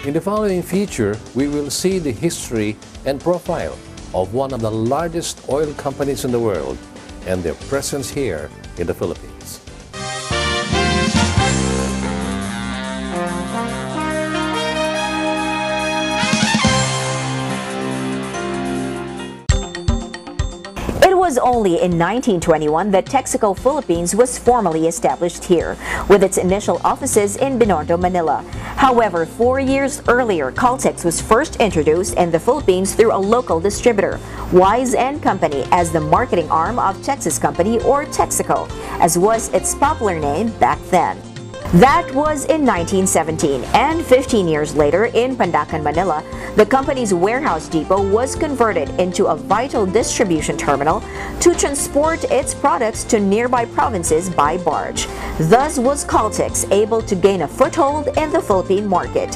In the following feature, we will see the history and profile of one of the largest oil companies in the world and their presence here in the Philippines. It was only in 1921 that Texaco Philippines was formally established here, with its initial offices in Binondo, Manila. However, 4 years earlier, Caltex was first introduced in the Philippines through a local distributor, Wise & Company, as the marketing arm of Texas Company, or Texaco, as was its popular name back then. That was in 1917, and 15 years later in Pandacan, Manila, the company's warehouse depot was converted into a vital distribution terminal to transport its products to nearby provinces by barge. Thus was Caltex able to gain a foothold in the Philippine market.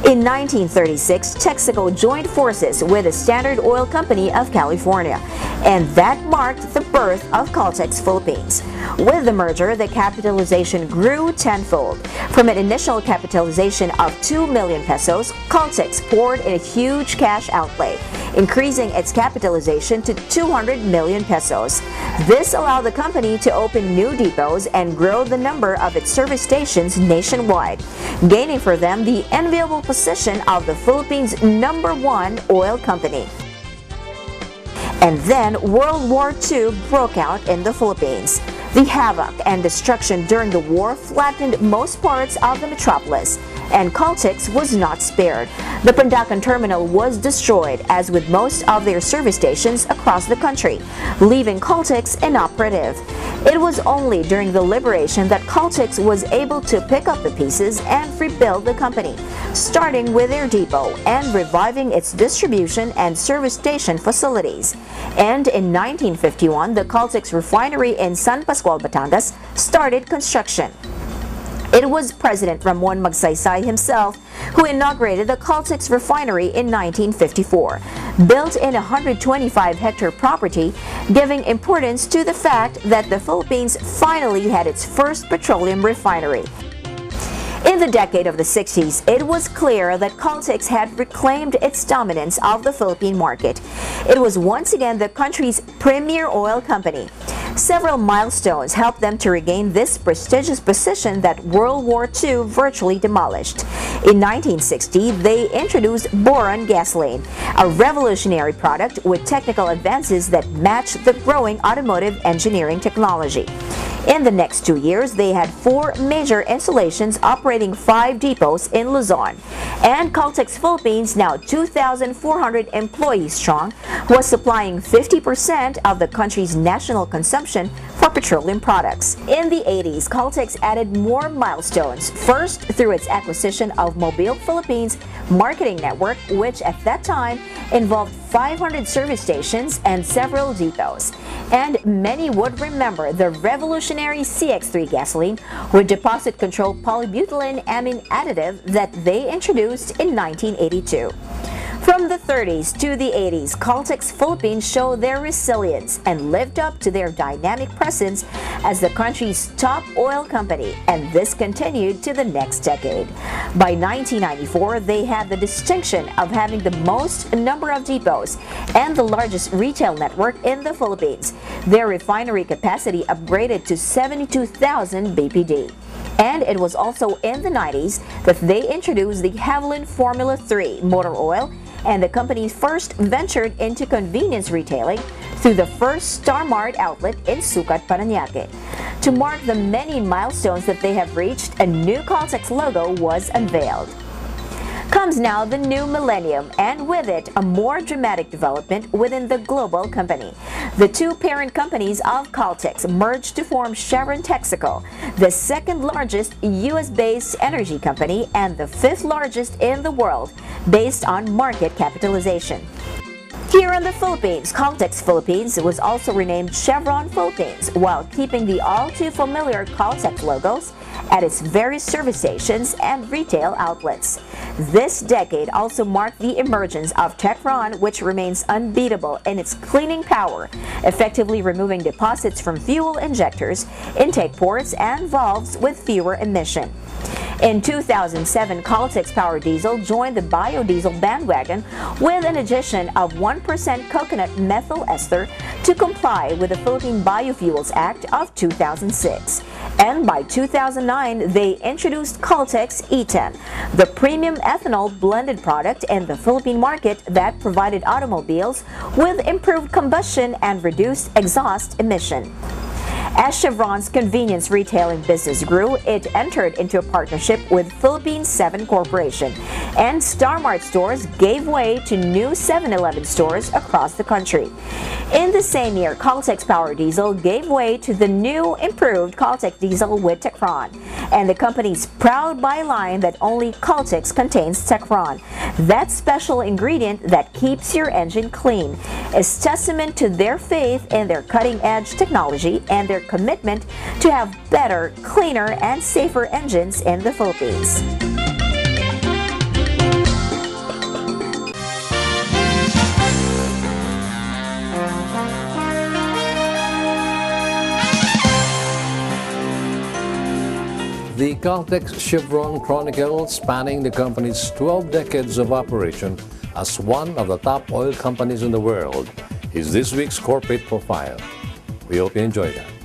In 1936, Texaco joined forces with the Standard Oil Company of California, and that marked the birth of Caltex Philippines. With the merger, the capitalization grew tenfold. From an initial capitalization of 2 million pesos, Caltex poured in a huge cash outlay, increasing its capitalization to 200 million pesos. This allowed the company to open new depots and grow the number of its service stations nationwide, gaining for them the enviable position of the Philippines' #1 oil company. And then World War II broke out in the Philippines. The havoc and destruction during the war flattened most parts of the metropolis, and Caltex was not spared. The Pandacan terminal was destroyed, as with most of their service stations across the country, leaving Caltex inoperative. It was only during the liberation that Caltex was able to pick up the pieces and rebuild the company, starting with their depot and reviving its distribution and service station facilities. And in 1951, the Caltex Refinery in San Pascual, Batangas, started construction. It was President Ramon Magsaysay himself who inaugurated the Caltex Refinery in 1954, built in a 125-hectare property, giving importance to the fact that the Philippines finally had its first petroleum refinery. In the decade of the 60s, it was clear that Caltex had reclaimed its dominance of the Philippine market. It was once again the country's premier oil company. Several milestones helped them to regain this prestigious position that World War II virtually demolished. In 1960, they introduced boron gasoline, a revolutionary product with technical advances that matched the growing automotive engineering technology. In the next 2 years, they had 4 major installations operating 5 depots in Luzon. And Caltex Philippines, now 2,400 employees strong, was supplying 50% of the country's national consumption for petroleum products. In the 80s, Caltex added more milestones, first through its acquisition of Mobile Philippines marketing network, which at that time involved 500 service stations and several depots. And many would remember the revolutionary CX3 gasoline with deposit-controlled polybutylene amine additive that they introduced in 1982. From the 30s to the 80s, Caltex Philippines showed their resilience and lived up to their dynamic presence as the country's top oil company, and this continued to the next decade. By 1994, they had the distinction of having the most number of depots and the largest retail network in the Philippines. Their refinery capacity upgraded to 72,000 BPD. And it was also in the 90s that they introduced the Haviland Formula 3 motor oil, and the company first ventured into convenience retailing through the first Star Mart outlet in Sucat, Parañaque. To mark the many milestones that they have reached, a new Caltex logo was unveiled. Comes now the new millennium, and with it a more dramatic development within the global company. The 2 parent companies of Caltex merged to form Chevron Texaco, the second largest US-based energy company and the 5th largest in the world based on market capitalization. Here in the Philippines, Caltex Philippines was also renamed Chevron Philippines, while keeping the all-too-familiar Caltex logos at its various service stations and retail outlets. This decade also marked the emergence of TECHRON, which remains unbeatable in its cleaning power, effectively removing deposits from fuel injectors, intake ports, and valves with fewer emission. In 2007, Caltex Power Diesel joined the biodiesel bandwagon with an addition of 1% coconut methyl ester to comply with the Philippine Biofuels Act of 2006. And by 2009, they introduced Caltex E10, the premium ethanol blended product in the Philippine market that provided automobiles with improved combustion and reduced exhaust emission. As Chevron's convenience retailing business grew, it entered into a partnership with Philippine 7 Corporation, and Star Mart stores gave way to new 7-Eleven stores across the country. In the same year, Caltex Power Diesel gave way to the new improved Caltex Diesel with TECHRON, and the company's proud byline that only Caltex contains TECHRON, that special ingredient that keeps your engine clean, is testament to their faith in their cutting-edge technology and their commitment to have better, cleaner, and safer engines in the Philippines. The Caltex Chevron Chronicle, spanning the company's 12 decades of operation as one of the top oil companies in the world, is this week's corporate profile. We hope you enjoyed that.